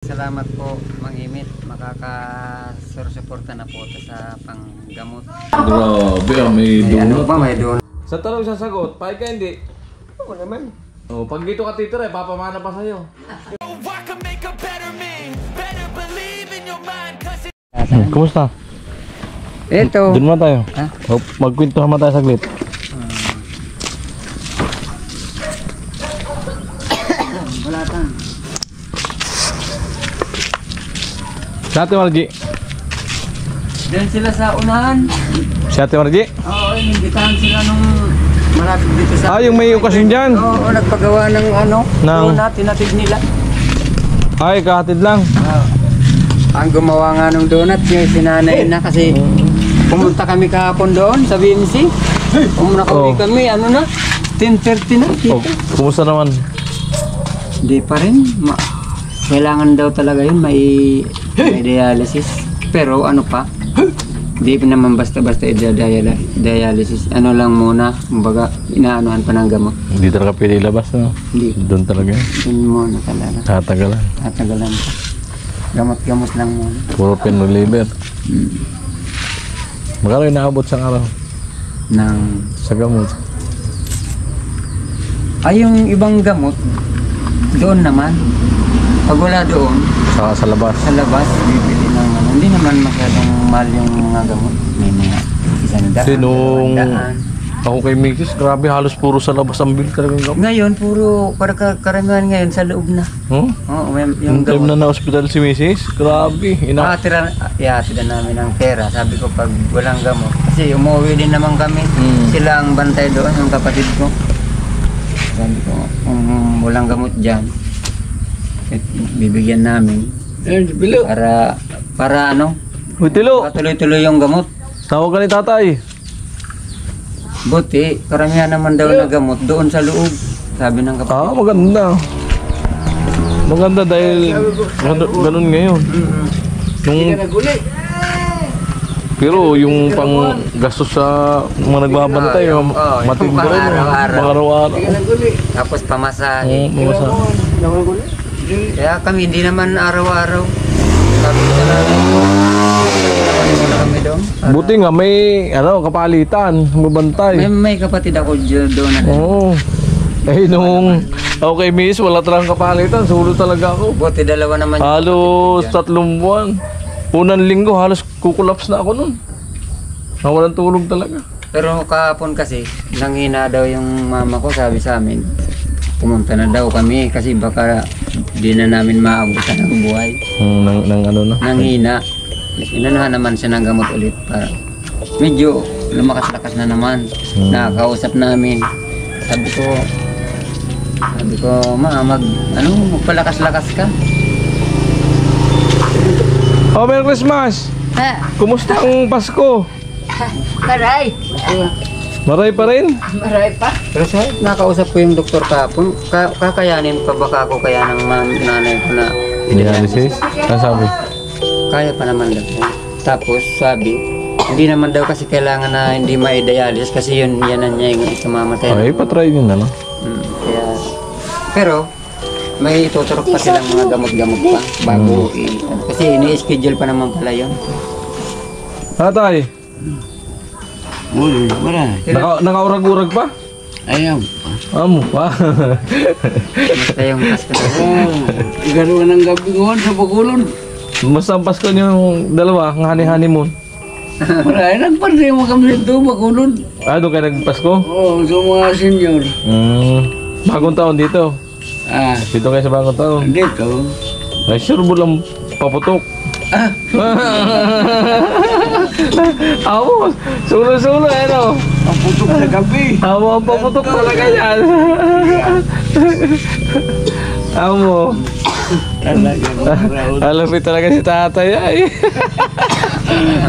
Salamat po, Mang Imit. Makaka-suporta na po ito sa panggamot. Grabe, may Ano donut. ba, may donut? Sa tanong sasagot, pahig ka hindi? Oo naman. Oh, pag dito ka titira, papamana pa sa'yo. Kumusta? Ito. Doon man tayo. Ha? Magkwentuhan man tayo saglit. Balatan. Si Ate Margie. Diyan sila sa unahan. Si Ate Margie? Oo, inimbitahan sila nung malapit dito sa... Ah, yung may okasyon dyan? Oo, nagpagawa ng ano, donut, tinatid nila. Ay, kahatid lang. Ang gumawa nga ng donut, yung sinanay na kasi pumunta kami kahapon doon sa BMC. Nakauwi kami, ano na, 10:30 na. Oh, kumusta naman? Hindi pa rin. Kailangan daw talaga yun, may dialysis. Pero ano pa, hindi pa naman basta-basta dialysis. Ano lang muna, kumbaga, inaanuhan pa ng gamot. Hindi talaga pwede ilabas, no? Hindi. Doon talaga. Doon muna talaga. Tatagalan. Tatagalan pa. Gamot-gamot lang muna. Puro pain reliever. Magkano yung naabot sa araw? Sa gamot? Ay, yung ibang gamot, doon naman. Pag wala doon, Sa labas? sa labas, bibili ng ano. Hindi naman masyadong mahal yung mga gamot. May mga 100, Sinong 200. ako kay Mrs. Grabe, halos puro sa labas ang bill talagang gamot. Ngayon, puro para karamihan ngayon sa loob na. Hmm? Oo, may, Yung yung time gamot. na na-hospital si Mrs. Grabe. Iatira namin ng pera. Sabi ko pag walang gamot. Kasi umuwi din naman kami. Sila ang bantay doon, yung kapatid ko. Sabi ko, kung walang gamot dyan, bibigyan namin. Para ano, Uy, Tilo! tuloy-tuloy yung gamot. Tawag ka ni tatay. Buti, karamihan naman daw na gamot doon sa loob. Sabi ng kapatid. Ah, maganda. Maganda dahil ganun ngayon. Pero yung pang gastos sa mga nagbabantay, matindi rin. Araw-araw. Tapos pamasahe. Pamasahe. Kaya kami hindi naman araw-araw. Sabi ko talaga. Kami doon. Buti nga may kapalitan, mabantay. May kapatid ako doon. Oo. Eh nung okay miss, wala talagang kapalitan, sulo talaga ako. Buti dalawa naman. Halos 3 buwan. Unang linggo, halos kukulaps na ako nun. Walang tulog talaga. Pero kahapon kasi, nanghina daw yung mama ko, sabi sa amin. Pumunta na daw kami kasi baka di na namin maabutan ng buhay. Nang ano na? Nanghina. Inanuhan naman siya ng gamot ulit para medyo lumakas-lakas na naman. Nakakausap namin. Sabi ko, magpalakas-lakas ka. Oh, Merry Christmas! Kumusta ang Pasko? Maray. Maray pa rin? Maray pa. Pero sa nakausap ko yung doktor kahapon, kakayanin pa baka ako kaya ng nanay ko na Dialysis? Ano sabi? kaya pa naman daw. Tapos sabi, hindi naman daw kasi kailangan na hindi ma-dialysis kasi yan na niya yung ikamamatay. Okay, patry yun na, no? Kaya, pero, may ituturok pa silang mga gamot-gamot pa bago kasi ini-schedule pa naman pala yun. Tatay, nakaurag-urag pa? Ayaw. Amo pa. Basta yung Pasko na. Gano'n ng gabi ngayon sa Bakulon. Basta ang Pasko niyong dalawa, ang honeymoon. Maray, nagparti mo kami dito, Bakulon. Ah, doon kayo nagpasko? Oo, sa mga senior. Bagong taon dito. Dito kayo sa bagong taon. Dito. Ay, sure mo lang paputok. Amo, sulo-sulo, ano? Ang putok na gabi. Amo, ang paputok talaga yan. Amo. Alapit talaga si tatay ay.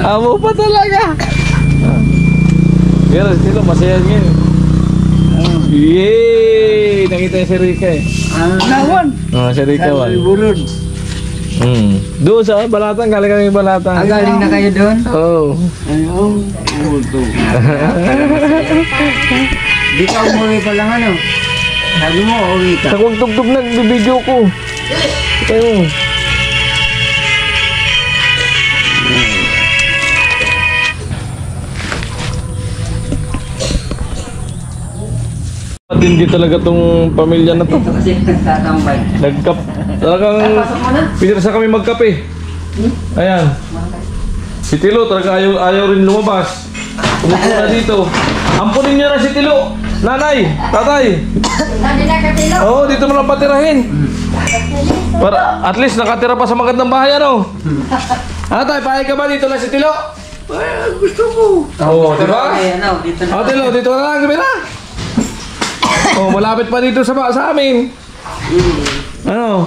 Amo pa talaga. Pero sino masaya ngayon. Yay! Nakita si Rika eh. Nawan. Si Rika Sa wan. Liburon. Doon sa Balatan, galing kami Balatan. Galing na kayo doon? Oo. Ayun. Puto. Di ka umuwi pa lang ano? Sabi mo, uwi ka. Sa kung tugtog nagbibideo ko. Kayo. Hindi talaga tong pamilya na to. Ito kasi nagtatambay. Nagkap. Talagang pinirsa kami magkape. Ayan. Si Tilo talaga ayaw rin lumabas. Pumunta na dito. Ampunin niyo na si Tilo. Nanay, tatay. Sabi na ka, Tilo. Oo, dito mo lang patirahin. Para at least nakatira pa sa magandang bahay ano. Tay, pahig ka ba dito na si Tilo? Gusto ko. Oo, di ba? Ay, ano, dito na. Tilo, dito na lang, gabi na. Oh, malapit pa dito sa amin. Ano?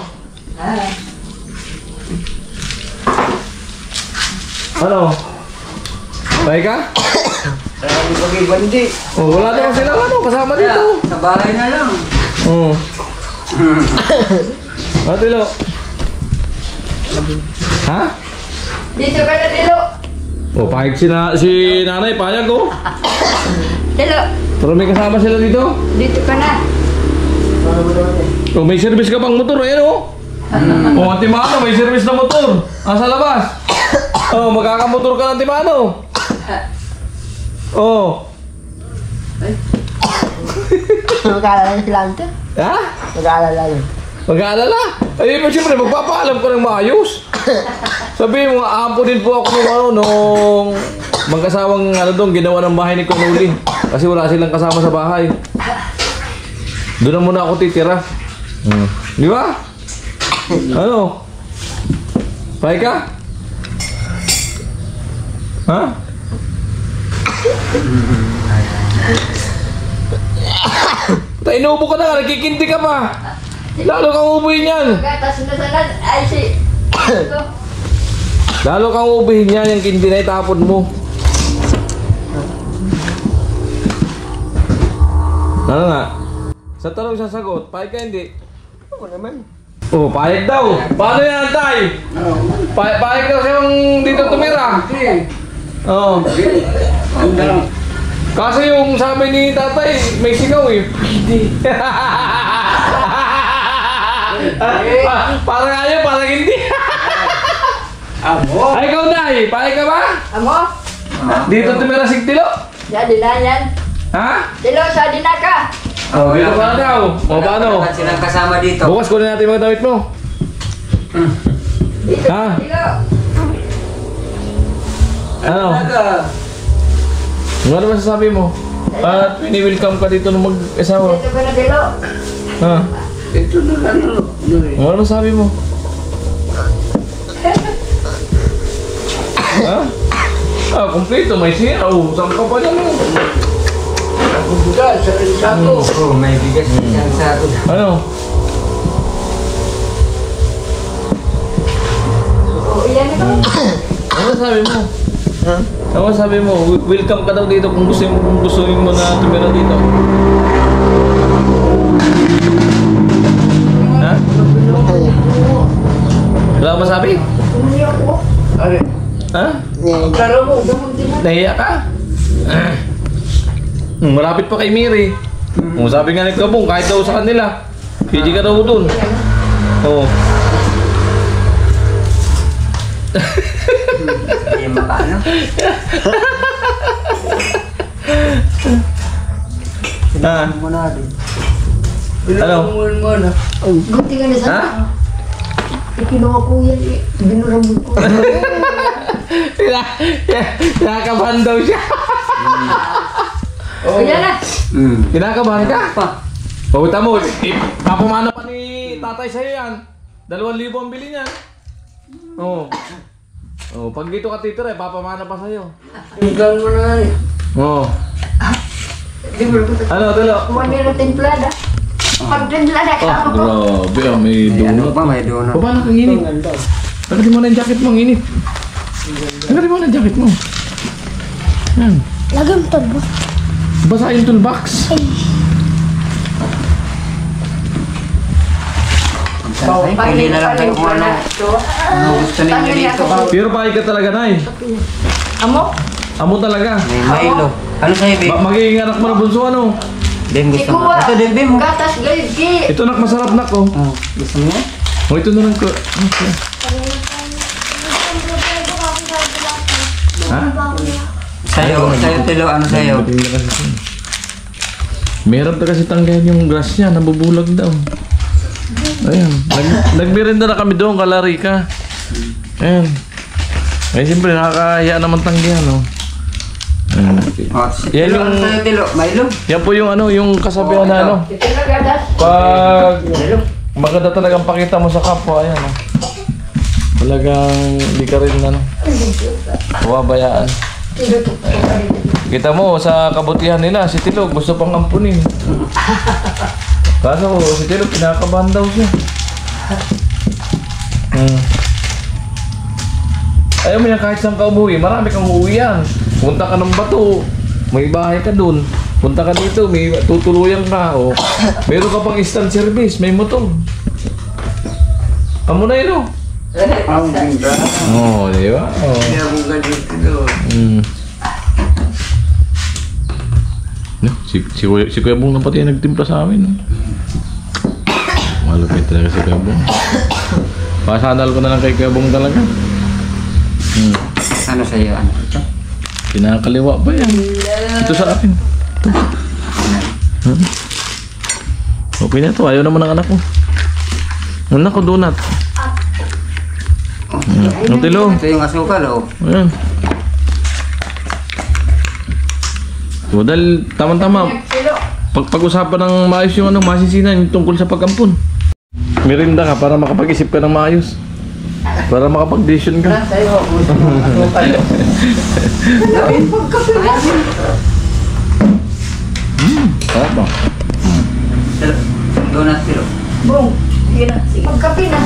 Ano? Pahig ka? Bandi. Oh, wala naman sila ano, kasama dito. Sa bahay na lang. Oo. Tilo. Ha? Dito ka na, Tilo. Oh, pahig si nanay, payag oh. Tilo, Pero may kasama sila dito. dito ka na. Oh, may service ka pang motor, ayan oh. Oh, ang Timano, may service na motor. Sa labas. Oh, magkakamotor ka ng Timano. Oh. Mag-aalala sila ante. Ha? Mag-aalala yun. Mag-aalala? Ay, pero siyempre, magpapaalam ko ng maayos. Sabihin mo, aampunin po ako nung magkasawang doon, ginawa ng bahay ni Kunuli. Kasi wala silang kasama sa bahay. Doon na muna ako titira. Di ba? Ano? Pahay ka? Ha? Tay, inuubo ka na nga, nagkikinti ka pa. Lalo kang ubuhin yan. Gatas na sana. Ay, si... Ito. Lalo kang ubuhin yan, yung kinti na itapon mo. Ano nga? Sa tanong sasagot, pahig ka hindi? Oo naman. Oh, pahig daw. Paano yan, tay? Pahig daw siyang dito tumira. Oo. Kasi yung sabi ni tatay, may sigaw eh. Hindi. Parang ayaw, parang hindi. Amo. Ay, ikaw na eh. Pahig ka ba? Amo? Dito tumira si Tilo? Sa na yan. Ha? Tilo, sa na ka. Oh, dito ka na daw. O, paano? Dapat silang kasama dito. Bukas kunin natin mga damit mo. Dito, Ha? Tilo. Ano? Ano masasabi mo? At wini-welcome ka dito nung mag-asawa. Dito ka na, Tilo. Ha? Ito na ano. Ano masasabi mo? Ha? Ah, kumpleto. May siraw. Saan ka pa yan? Bugas, sa ko. Oo, may bigas siyang sako. Ano? Oo, iyan na ka. Ano sabi mo? Ano sabi mo? Welcome ka daw dito kung gusto mo na tumira dito. Ha? Wala ka masabi? Umiyak ko. Are. Ha? Karo mo. Nahiya ka? Malapit pa kay Miri. Sabi nga ni Kabong, kahit daw sa kanila, pwede ka daw dun. Oo. Hindi makaano. Ha? Ano? Muna. Buti ka na Ha? sana. Ikinuha ko yan eh. Binurambol ko. Kinakabahan daw siya. O, yan na. Kinakabahan ka? Pa. O, tamo. Papamana pa ni tatay sa'yo yan. 2,000 ang bili niyan. Oo. Oh, pag dito ka titira, papamana pa sa'yo. Tingnan mo na eh. Oo. Di mo ko. Ano, Tilo? Kuha nila templada. Pag templada ka ako. Grabe, may May ano donut. pa, may donut. Paano kang init? Tagatin mo na yung jacket mo, ang init. Tagatin mo na yung jacket mo. Yan. Lagyan mo ba? Basa yung toolbox. Pili na lang kayo kung ano. Ano gusto ninyo dito. Pero pahay ka talaga, Nay. Amo? Amo talaga. May Milo. Ano sa'yo, babe? Magiging anak mo na bunso, ano? Bim, gusto mo. Ikuha. Ito din, Bim. Gatas, gaygi. Ito nak, masarap nak, oh. Oh, gusto mo? Oh, ito na lang ko. Okay. Ha? Sa'yo, Tilo, ano sa'yo? Meron na kasi tanggayan yung grass niya, nabubulag daw. Ayan, nagmerenda na kami doon, Kalarika. Ayan. Ay, siyempre, nakakahiya naman tanggayan, no? Ayan. Yan yung... Milo. Yan po yung ano, yung kasabihan na ano. Itinagadas. Pag maganda talagang pakita mo sa kapwa, ayan, no? Talagang hindi ka rin, ano, pababayaan. Kita mo, sa kabutihan nila, si Tilog gusto pang ampunin. Kaso si Tilog, kinakabahan daw siya. Ayaw mo yan kahit saan ka umuwi, marami kang uuwi yan. Punta ka ng Bato, may bahay ka dun. Punta ka dito, may tutuluyan ka. O, meron ka pang instant service, may motor. Amo na yun, o. Ang ganda. Oo, di ba? Oo. Hindi ako ganito doon. Si Kuya Bong na pati nagtimpla sa amin. Malupit talaga si Kuya Bong. Pasanal ko na lang kay Kuya Bong talaga. Ano sa'yo? Ano ito? Pinakaliwa ba yan? Ito sa akin. Ito. Okay na ito. Ayaw naman ng anak ko. Ang anak ko, donut. Ang tilo. Ito yung asukal, oh. Ayan. So, dahil tama-tama, pag-usapan ng maayos yung ano, masisinan tungkol sa pag-ampun. Merinda ka para makapag-isip ka ng maayos. Para makapag-decision ka. Tama. Donut silo. Bong, sige na. Sige. Magkape na.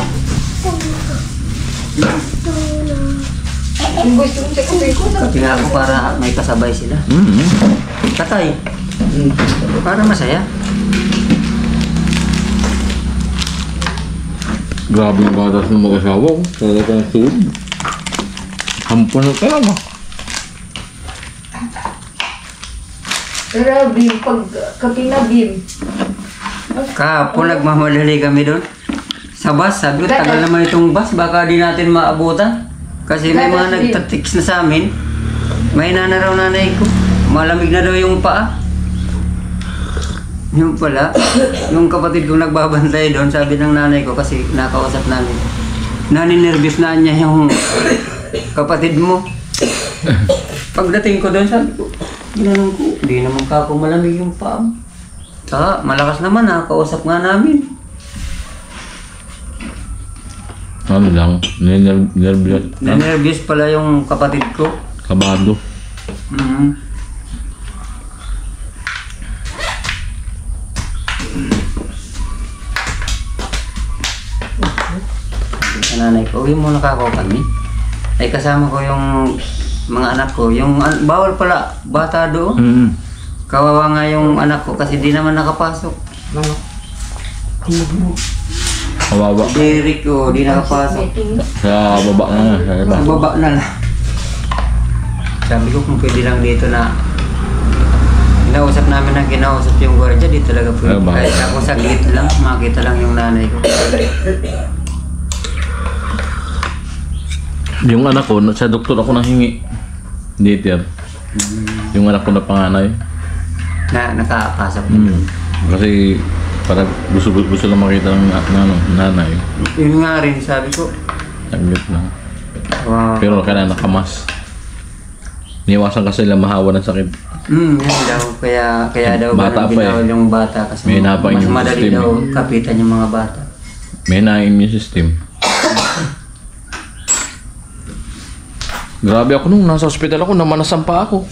Kung gusto mo sa kape ko na. Kapi nga ako para may kasabay sila. Katay. Para masaya. Grabe yung batas ng mag-asawa ko. Talaga ng suod. Hampon na talaga. Pero Bim, pag kape na Bim. Kahapon nagmamadali kami doon. Sa bus, sabi ko, tagal naman itong bus, baka di natin maabutan. Kasi may mga nagtatix na sa amin. May na raw nanay ko. Malamig na daw yung paa. Yung pala, yung kapatid kong nagbabantay doon, sabi ng nanay ko kasi nakausap namin. Naninervyos na niya yung kapatid mo. Pagdating ko doon, sabi ko, ginanong ko, di naman ka ako malamig yung paa mo. Saka, malakas naman, nakakausap nga namin. Ano lang, nervyos. Nanervyos pala yung kapatid ko. Kabado. Sa nanay ko, uwi muna ka ako kami. Ay kasama ko yung mga anak ko. Yung bawal pala, bata doon. Kawawa nga yung anak ko kasi di naman nakapasok. Kawawa. Derek ko, di nakapasok. Sa baba na. Sa baba na lang. Sabi ko kung pwede lang dito na kinausap namin na kinausap yung gwardiya, di talaga pwede. Kahit ako sa gate lang, makita lang yung nanay ko. Yung anak ko, sa doktor ako nahingi. Dieter. Yung anak ko na panganay. Na nakapasok. Kasi para gusto lang makita ng nanay. Yun nga rin, sabi ko. Saglit lang. Wow. Pero kailangan nakamas. Niwasan kasi sila mahawa ng sakit. Yan daw. Kaya daw Bata ganun pa binawal eh. yung bata kasi May napang mas immune madali system daw kapitan yung mga bata. May na-immune system. Grabe ako nung nasa ospital ako, namanasan pa ako.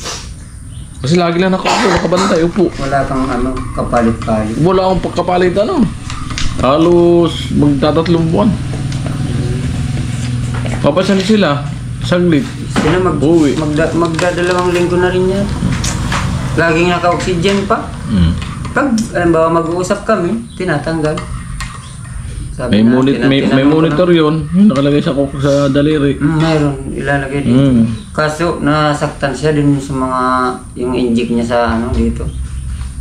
Kasi lagi lang nakabantay, upo. Wala kang kapalit-palit. Wala akong pagkapalit halos magtatatlong buwan. Papasan sila, saglit. Sila Uwi. magdadalawang linggo na rin yan. Laging naka-oxygen pa. Pag, halimbawa mag-uusap kami, tinatanggal. Sabi May, na, may monitor yun, yung nakalagay sa daliri. Mayroon, ilalagay dito. Kaso, nasaktan siya din sa mga, yung inject niya sa dito.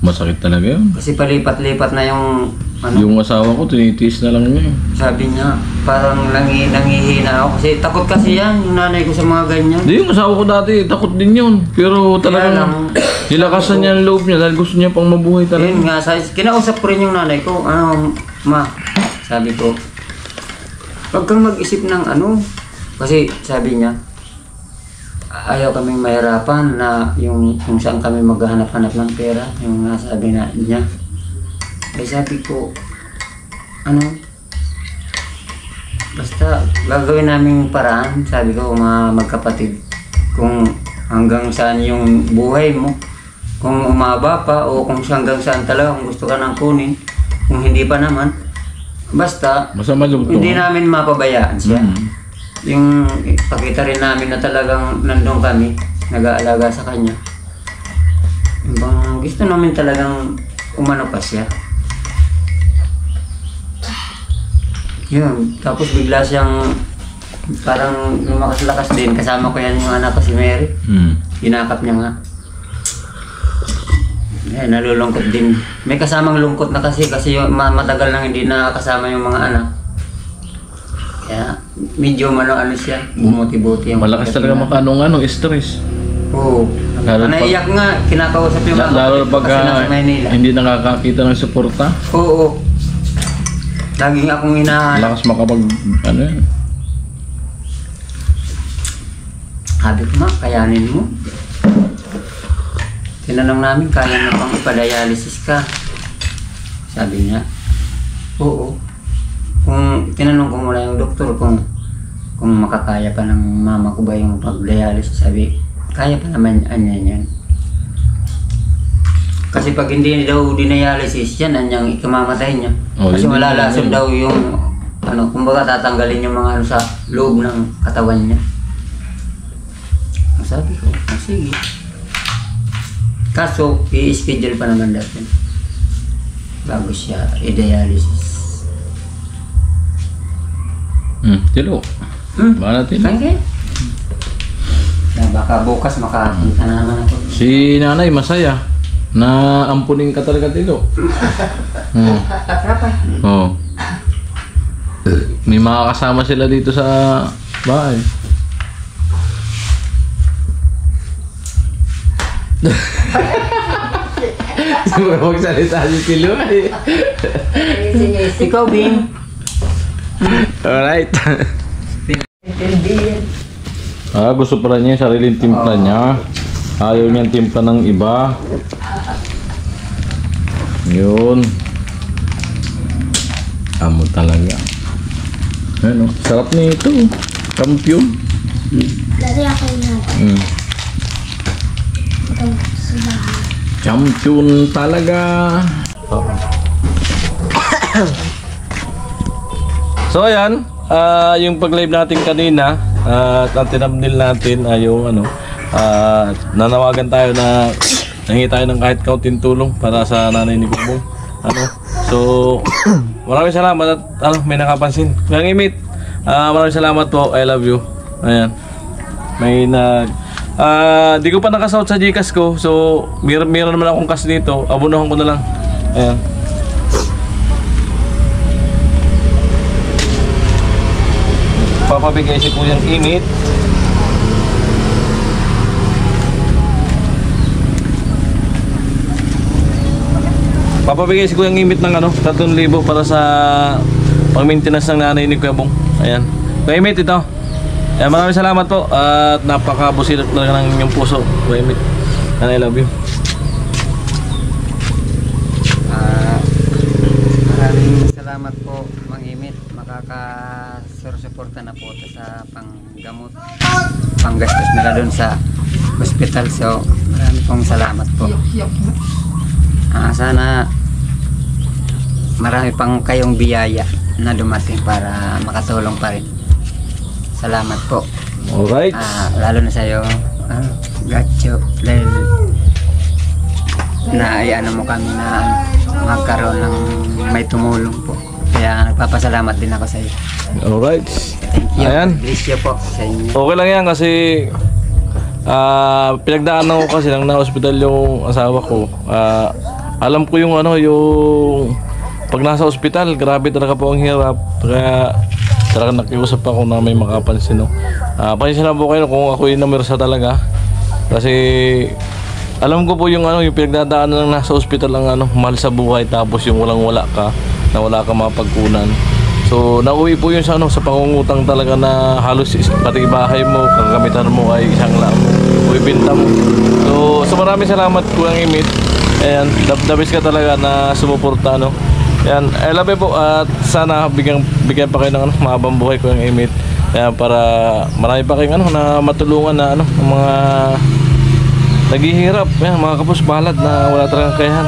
Masakit talaga yun. Kasi palipat-lipat na yung ano, Yung asawa ko, tinitiis na lang niya. sabi niya, parang nangihina ako. Kasi takot kasi yan, yung nanay ko sa mga ganyan. Di, yung asawa ko dati, takot din yun. Pero Kaya lang, talagang nilakasan niya ang loob niya dahil gusto niya pang mabuhay talaga. yun nga, kinausap ko rin yung nanay ko, ma, sabi ko, wag kang mag-isip ng ano, kasi sabi niya, ayaw kaming mahirapan na yung kung saan kami maghahanap-hanap ng pera, yung nasabi na niya. Ay sabi ko, ano, basta gagawin naming paraan, sabi ko mga magkapatid, kung hanggang saan yung buhay mo, kung umaba pa o kung hanggang saan talaga, kung gusto ka nang kunin, kung hindi pa naman, basta Basta malugtong. hindi namin mapabayaan siya. Yung pakita rin namin na talagang nandun kami, nag-aalaga sa kanya. Yung bang gusto namin talagang umano pa siya. Yun, tapos bigla siyang parang lumakas-lakas din. Kasama ko yan yung anak ko si Mary. Hinakap niya nga. Eh, nalulungkot din. May kasamang lungkot na kasi yung matagal nang hindi nakakasama yung mga anak. Kaya medyo ano siya, bumuti-buti yung Malakas talaga makano stress. Oo. Lalo Naiyak nga, kinakausap yung mga Lalo kapatid ko pag kasi nasa Maynila. hindi nakakakita ng suporta. Oo. Laging akong hinahanap. Malakas makapag, ano yan. Sabi ko ma, kayanin mo. Tinanong namin, kaya mo pang ipadialysis ka. Sabi niya, oo. Kung tinanong ko muna yung doktor kung makakaya pa ng mama ko ba yung pag-dialysis, sabi, kaya pa naman niya yan. Kasi pag hindi daw dinialysis, yan anyang ikamamatay niya. Oh, Kasi yun malalason yun. daw yung ano, kumbaga tatanggalin yung mga ano sa loob ng katawan niya. Sabi ko, sige. Kaso, i-schedule pa naman natin bago siya i-dialysis. Tilo. Baka natin. Okay. Na baka bukas makapunta na naman ako. Si nanay masaya na ampunin ka talaga Tilo. Oo. May makakasama sila dito sa bahay. Siguro magsalita si Tilo eh. Ikaw, Bing. Alright. Hindi yan. Gusto pala niya yung sariling timpla niya. Ayaw niyang timpla ng iba. Yun. Amo talaga. Ano, sarap nito. Kampiyon. Dari ako yan. Ito, subahan. Champion talaga. So ayan, yung pag-live natin kanina at ang tinamnil natin ay yung ano, nanawagan tayo na nangingi tayo ng kahit kaunting tulong para sa nanay ni Bubong. Ano? So maraming salamat at ano, may nakapansin. Mga imit, maraming salamat po. I love you. Ayan. May di ko pa nakasahod sa Gcash ko. So meron naman akong cash dito. Abunuhan ko na lang. Ayan. Papabigay si Kuyang Imit. Papabigay si Kuyang Imit ng ano, 3,000 para sa pang-maintenance ng nanay ni Kuya Bong. Ayan. Kuya Imit, ito. Ayan, maraming salamat po at napakabusilot talaga ng inyong puso, Kuya Imit. And I love you. Maraming salamat po, Mang Imit. Makaka-suporta na po ito sa panggamot, panggastos nila doon sa hospital. So, maraming pong salamat po. Sana marami pang kayong biyaya na dumating para makatulong pa rin. Salamat po. Alright. Lalo na sa'yo, Gacho, dahil ano mo kami na magkaroon ng may tumulong po. Kaya nagpapasalamat din ako sa iyo. Alright. Thank you. Ayan. Bless you po sa inyo. Okay lang yan kasi pinagdaanan ko kasi nang na-hospital yung asawa ko. alam ko yung ano, yung pag nasa ospital, grabe talaga po ang hirap. Kaya talaga nakiusap ako na may makapansin, no. Pasensya na po kayo kung ako yung namirsa talaga. Kasi alam ko po yung ano, yung pinagdadaanan ng nasa ospital ang ano, mahal sa buhay, tapos yung walang-wala ka, na wala ka mapagkunan. So nauwi po yun sa ano, sa pangungutang talaga na halos pati bahay mo, kagamitan mo ay isang lang o ibenta mo. So maraming salamat Kuya Emit. Ayan, dabis ka talaga na sumuporta, no. Ayan, I love you po at sana bigyan pa kayo ng ano, mahabang buhay Kuya Emit. Ayan, para marami pa kayong ano, na matulungan na ano, ang mga naghihirap, yan, mga kapos balad na wala talagang kayahan.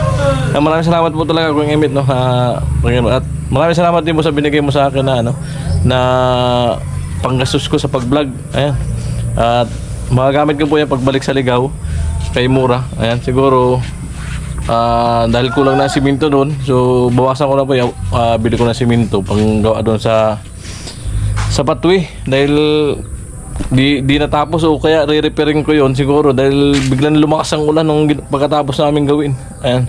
Maraming salamat po talaga Kuya Emit, no, at maraming salamat din po sa binigay mo sa akin na ano, na panggastos ko sa pag-vlog. Ayan. At magagamit ko po yan pagbalik sa Ligaw kay Mura. Ayan, siguro dahil kulang na siminto doon, so bawasan ko na po yan, bili ko na siminto pang gawa doon sa pathway dahil di natapos, o kaya re-repairing ko yon siguro dahil biglang lumakas ang ulan nung pagkatapos namin gawin. Ayan.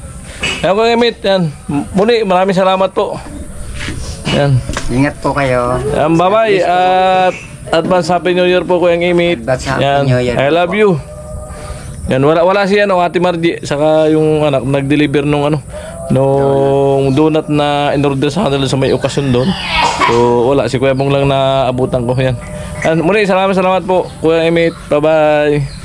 Ayan Kuya Emit, yan. Muli, maraming salamat po. Yan. Ingat po kayo. Bye-bye at advance Happy New Year po Kuya Emit. Advance Happy Yan. New Year I love po. you. Yan, wala si ano, Ate Margie, saka yung anak nag-deliver nung ano, nung donut na in-order sa kanila sa may okasyon doon. So wala, si Kuya Bong lang na abutan ko yan. Muli, salamat po Kuya Emit. Bye-bye.